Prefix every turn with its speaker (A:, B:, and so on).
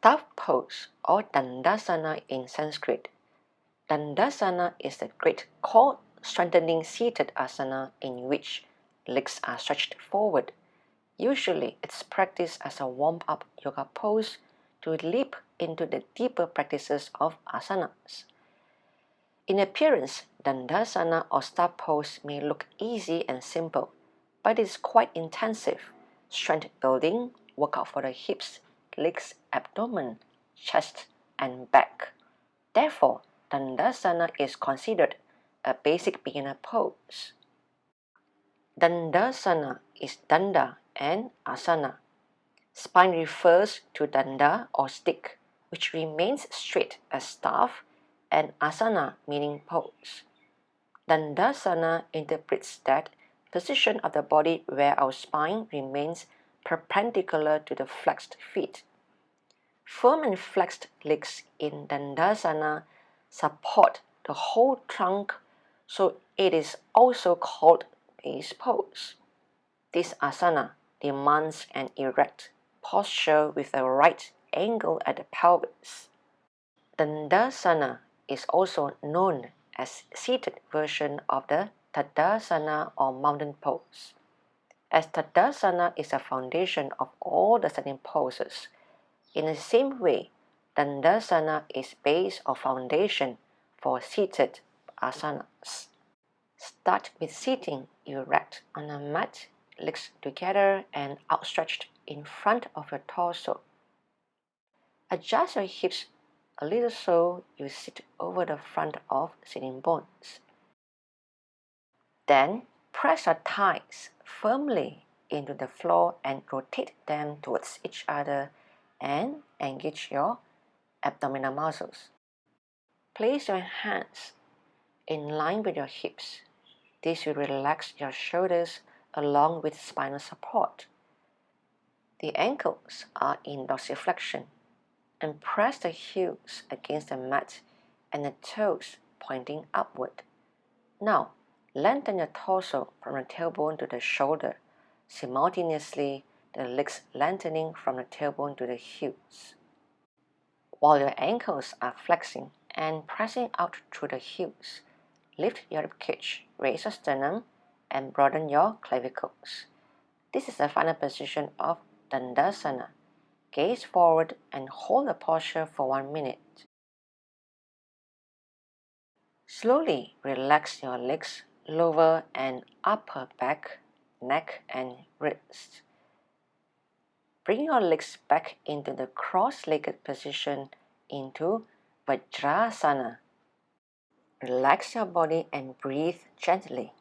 A: Staff pose or Dandasana in Sanskrit. Dandasana is a great core strengthening seated asana in which legs are stretched forward. Usually it's practiced as a warm-up yoga pose to leap into the deeper practices of asanas. In appearance, Dandasana or staff pose may look easy and simple, but it is quite intensive, strength building, workout for the hips, legs, abdomen, chest, and back. Therefore, Dandasana is considered a basic beginner pose. Dandasana is danda and asana. Spine refers to danda or stick, which remains straight as staff, and asana meaning pose. Dandasana interprets that position of the body where our spine remains perpendicular to the flexed feet. Firm and flexed legs in Dandasana support the whole trunk, so it is also called base pose. This asana demands an erect posture with a right angle at the pelvis. Dandasana is also known as seated version of the Tadasana or mountain pose. As Tadasana is a foundation of all the standing poses, in the same way, Dandasana is base or foundation for seated asanas. Start with sitting erect on a mat, legs together and outstretched in front of your torso. Adjust your hips a little so you sit over the front of sitting bones. Then press your thighs firmly into the floor and rotate them towards each other and engage your abdominal muscles. Place your hands in line with your hips. This will relax your shoulders along with spinal support. The ankles are in dorsiflexion, and press the heels against the mat and the toes pointing upward. Now, lengthen your torso from the tailbone to the shoulder, simultaneously the legs lengthening from the tailbone to the heels. While your ankles are flexing and pressing out through the heels, lift your ribcage, raise your sternum, and broaden your clavicles. This is the final position of Dandasana. Gaze forward and hold the posture for 1 minute. Slowly relax your legs, lower and upper back, neck, and wrists. Bring your legs back into the cross-legged position into Vajrasana. Relax your body and breathe gently.